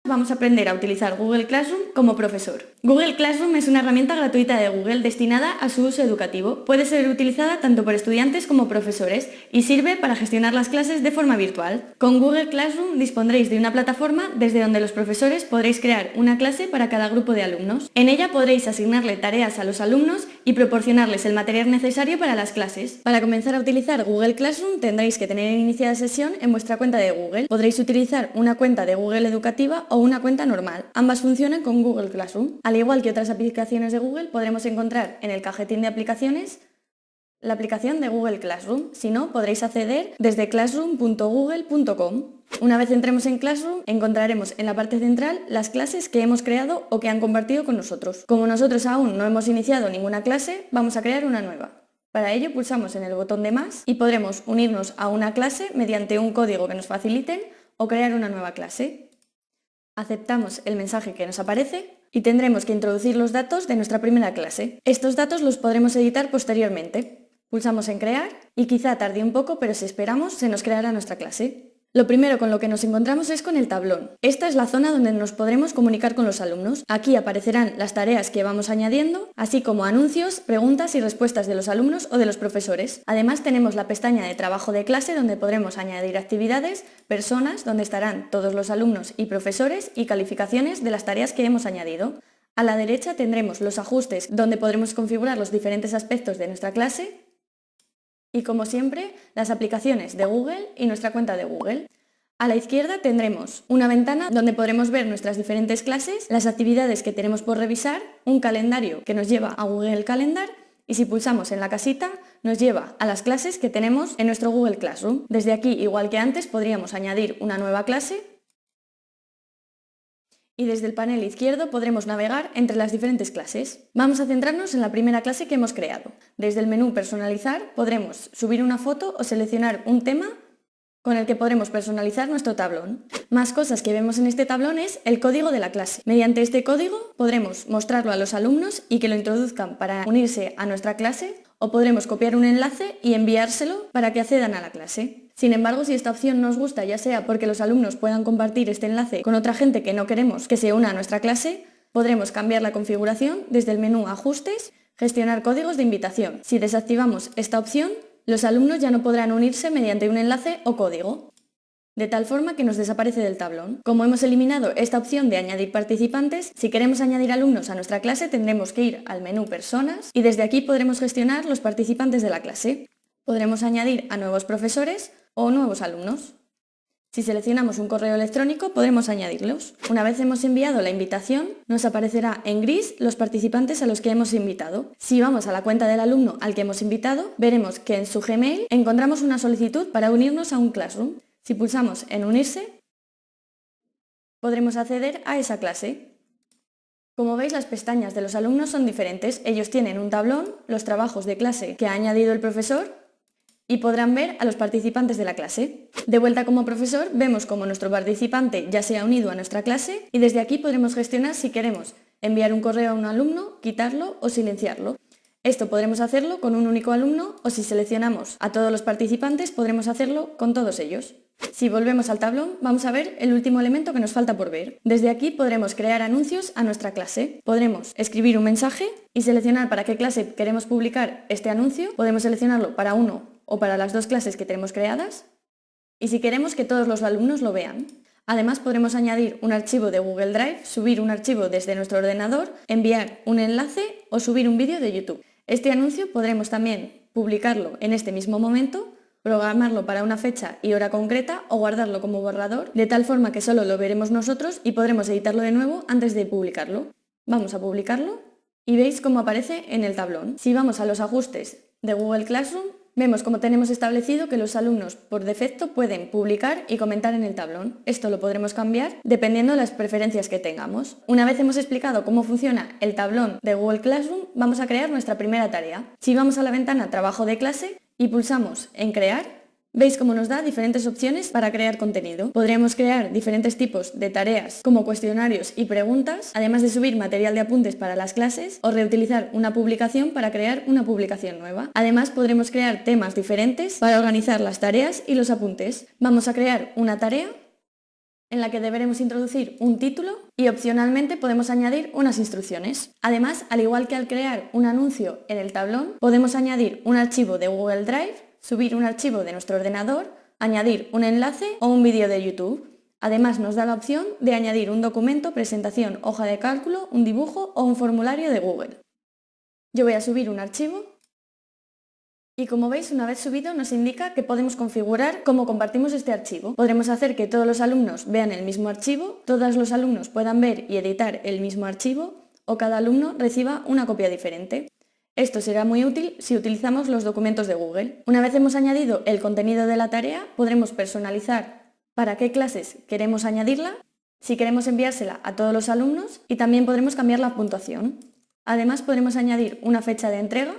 Vamos a aprender a utilizar Google Classroom como profesor. Google Classroom es una herramienta gratuita de Google destinada a su uso educativo. Puede ser utilizada tanto por estudiantes como profesores y sirve para gestionar las clases de forma virtual. Con Google Classroom dispondréis de una plataforma desde donde los profesores podréis crear una clase para cada grupo de alumnos. En ella podréis asignarle tareas a los alumnos y proporcionarles el material necesario para las clases. Para comenzar a utilizar Google Classroom tendréis que tener iniciada sesión en vuestra cuenta de Google. Podréis utilizar una cuenta de Google educativa o una cuenta normal. Ambas funcionan con Google Classroom. Al igual que otras aplicaciones de Google, podremos encontrar en el cajetín de aplicaciones la aplicación de Google Classroom. Si no, podréis acceder desde classroom.google.com. Una vez entremos en Classroom, encontraremos en la parte central las clases que hemos creado o que han compartido con nosotros. Como nosotros aún no hemos iniciado ninguna clase, vamos a crear una nueva. Para ello pulsamos en el botón de más y podremos unirnos a una clase mediante un código que nos faciliten o crear una nueva clase. Aceptamos el mensaje que nos aparece y tendremos que introducir los datos de nuestra primera clase. Estos datos los podremos editar posteriormente. Pulsamos en crear y quizá tarde un poco, pero si esperamos se nos creará nuestra clase. Lo primero con lo que nos encontramos es con el tablón. Esta es la zona donde nos podremos comunicar con los alumnos. Aquí aparecerán las tareas que vamos añadiendo, así como anuncios, preguntas y respuestas de los alumnos o de los profesores. Además tenemos la pestaña de trabajo de clase donde podremos añadir actividades, personas, donde estarán todos los alumnos y profesores y calificaciones de las tareas que hemos añadido. A la derecha tendremos los ajustes donde podremos configurar los diferentes aspectos de nuestra clase. Y como siempre, las aplicaciones de Google y nuestra cuenta de Google. A la izquierda tendremos una ventana donde podremos ver nuestras diferentes clases, las actividades que tenemos por revisar, un calendario que nos lleva a Google Calendar y si pulsamos en la casita nos lleva a las clases que tenemos en nuestro Google Classroom. Desde aquí, igual que antes, podríamos añadir una nueva clase y desde el panel izquierdo podremos navegar entre las diferentes clases. Vamos a centrarnos en la primera clase que hemos creado. Desde el menú Personalizar podremos subir una foto o seleccionar un tema con el que podremos personalizar nuestro tablón. Más cosas que vemos en este tablón es el código de la clase. Mediante este código podremos mostrarlo a los alumnos y que lo introduzcan para unirse a nuestra clase o podremos copiar un enlace y enviárselo para que accedan a la clase. Sin embargo, si esta opción nos gusta, ya sea porque los alumnos puedan compartir este enlace con otra gente que no queremos que se una a nuestra clase, podremos cambiar la configuración desde el menú Ajustes, Gestionar códigos de invitación. Si desactivamos esta opción, los alumnos ya no podrán unirse mediante un enlace o código, de tal forma que nos desaparece del tablón. Como hemos eliminado esta opción de añadir participantes, si queremos añadir alumnos a nuestra clase tendremos que ir al menú Personas y desde aquí podremos gestionar los participantes de la clase. Podremos añadir a nuevos profesores o nuevos alumnos. Si seleccionamos un correo electrónico podremos añadirlos. Una vez hemos enviado la invitación, nos aparecerá en gris los participantes a los que hemos invitado. Si vamos a la cuenta del alumno al que hemos invitado, veremos que en su Gmail encontramos una solicitud para unirnos a un Classroom. Si pulsamos en Unirse, podremos acceder a esa clase. Como veis, las pestañas de los alumnos son diferentes. Ellos tienen un tablón, los trabajos de clase que ha añadido el profesor y podrán ver a los participantes de la clase. De vuelta como profesor, vemos cómo nuestro participante ya se ha unido a nuestra clase y desde aquí podremos gestionar si queremos enviar un correo a un alumno, quitarlo o silenciarlo. Esto podremos hacerlo con un único alumno o si seleccionamos a todos los participantes podremos hacerlo con todos ellos. Si volvemos al tablón, vamos a ver el último elemento que nos falta por ver. Desde aquí podremos crear anuncios a nuestra clase. Podremos escribir un mensaje y seleccionar para qué clase queremos publicar este anuncio. Podemos seleccionarlo para uno o para las dos clases que tenemos creadas y si queremos que todos los alumnos lo vean. Además podremos añadir un archivo de Google Drive, subir un archivo desde nuestro ordenador, enviar un enlace o subir un vídeo de YouTube. Este anuncio podremos también publicarlo en este mismo momento, programarlo para una fecha y hora concreta o guardarlo como borrador, de tal forma que solo lo veremos nosotros y podremos editarlo de nuevo antes de publicarlo. Vamos a publicarlo y veis cómo aparece en el tablón. Si vamos a los ajustes de Google Classroom, vemos cómo tenemos establecido que los alumnos por defecto pueden publicar y comentar en el tablón. Esto lo podremos cambiar dependiendo de las preferencias que tengamos. Una vez hemos explicado cómo funciona el tablón de Google Classroom, vamos a crear nuestra primera tarea. Si vamos a la ventana Trabajo de clase y pulsamos en Crear, veis cómo nos da diferentes opciones para crear contenido. Podríamos crear diferentes tipos de tareas como cuestionarios y preguntas, además de subir material de apuntes para las clases o reutilizar una publicación para crear una publicación nueva. Además podremos crear temas diferentes para organizar las tareas y los apuntes. Vamos a crear una tarea en la que deberemos introducir un título y opcionalmente podemos añadir unas instrucciones. Además, al igual que al crear un anuncio en el tablón, podemos añadir un archivo de Google Drive, subir un archivo de nuestro ordenador, añadir un enlace o un vídeo de YouTube. Además, nos da la opción de añadir un documento, presentación, hoja de cálculo, un dibujo o un formulario de Google. Yo voy a subir un archivo y como veis, una vez subido nos indica que podemos configurar cómo compartimos este archivo. Podremos hacer que todos los alumnos vean el mismo archivo, todos los alumnos puedan ver y editar el mismo archivo o cada alumno reciba una copia diferente. Esto será muy útil si utilizamos los documentos de Google. Una vez hemos añadido el contenido de la tarea, podremos personalizar para qué clases queremos añadirla, si queremos enviársela a todos los alumnos y también podremos cambiar la puntuación. Además, podremos añadir una fecha de entrega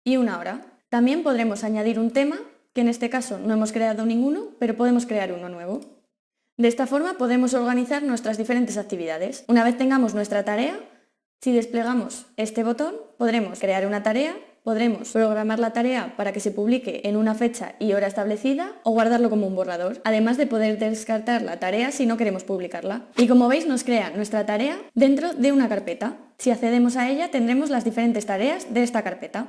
y una hora. También podremos añadir un tema, que en este caso no hemos creado ninguno, pero podemos crear uno nuevo. De esta forma podemos organizar nuestras diferentes actividades. Una vez tengamos nuestra tarea, si desplegamos este botón, podremos crear una tarea, podremos programar la tarea para que se publique en una fecha y hora establecida o guardarlo como un borrador, además de poder descartar la tarea si no queremos publicarla. Y como veis, nos crea nuestra tarea dentro de una carpeta. Si accedemos a ella, tendremos las diferentes tareas de esta carpeta.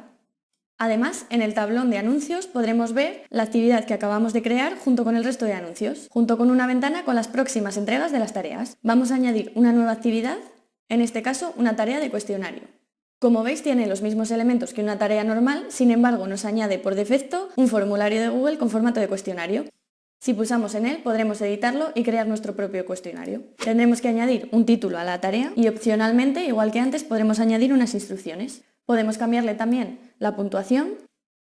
Además, en el tablón de anuncios podremos ver la actividad que acabamos de crear junto con el resto de anuncios, junto con una ventana con las próximas entregas de las tareas. Vamos a añadir una nueva actividad, en este caso una tarea de cuestionario. Como veis, tiene los mismos elementos que una tarea normal, sin embargo nos añade por defecto un formulario de Google con formato de cuestionario. Si pulsamos en él podremos editarlo y crear nuestro propio cuestionario. Tendremos que añadir un título a la tarea y opcionalmente, igual que antes, podremos añadir unas instrucciones. Podemos cambiarle también la puntuación,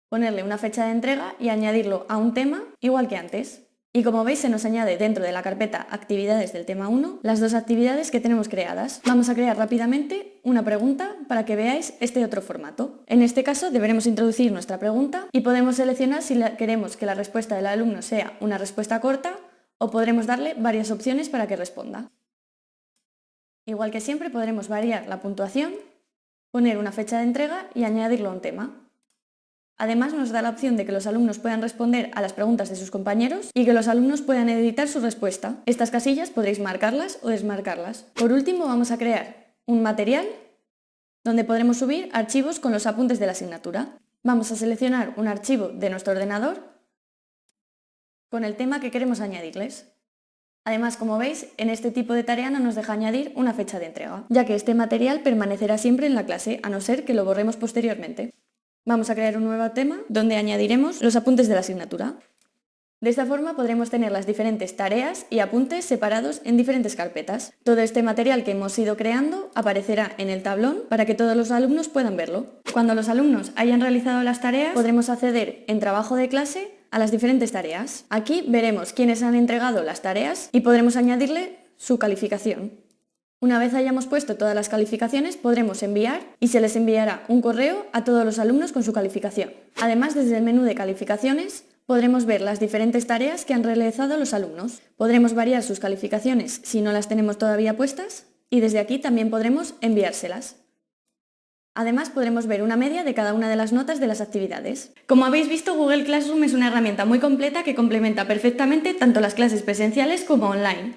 ponerle una fecha de entrega y añadirlo a un tema igual que antes. Y como veis, se nos añade dentro de la carpeta Actividades del tema 1 las dos actividades que tenemos creadas. Vamos a crear rápidamente una pregunta para que veáis este otro formato. En este caso deberemos introducir nuestra pregunta y podemos seleccionar si queremos que la respuesta del alumno sea una respuesta corta o podremos darle varias opciones para que responda. Igual que siempre podremos variar la puntuación, poner una fecha de entrega y añadirlo a un tema. Además nos da la opción de que los alumnos puedan responder a las preguntas de sus compañeros y que los alumnos puedan editar su respuesta. Estas casillas podréis marcarlas o desmarcarlas. Por último, vamos a crear un material donde podremos subir archivos con los apuntes de la asignatura. Vamos a seleccionar un archivo de nuestro ordenador con el tema que queremos añadirles. Además, como veis, en este tipo de tarea no nos deja añadir una fecha de entrega, ya que este material permanecerá siempre en la clase, a no ser que lo borremos posteriormente. Vamos a crear un nuevo tema donde añadiremos los apuntes de la asignatura. De esta forma podremos tener las diferentes tareas y apuntes separados en diferentes carpetas. Todo este material que hemos ido creando aparecerá en el tablón para que todos los alumnos puedan verlo. Cuando los alumnos hayan realizado las tareas, podremos acceder en trabajo de clase a las diferentes tareas. Aquí veremos quiénes han entregado las tareas y podremos añadirle su calificación. Una vez hayamos puesto todas las calificaciones, podremos enviar y se les enviará un correo a todos los alumnos con su calificación. Además, desde el menú de calificaciones podremos ver las diferentes tareas que han realizado los alumnos. Podremos variar sus calificaciones si no las tenemos todavía puestas y desde aquí también podremos enviárselas. Además, podremos ver una media de cada una de las notas de las actividades. Como habéis visto, Google Classroom es una herramienta muy completa que complementa perfectamente tanto las clases presenciales como online.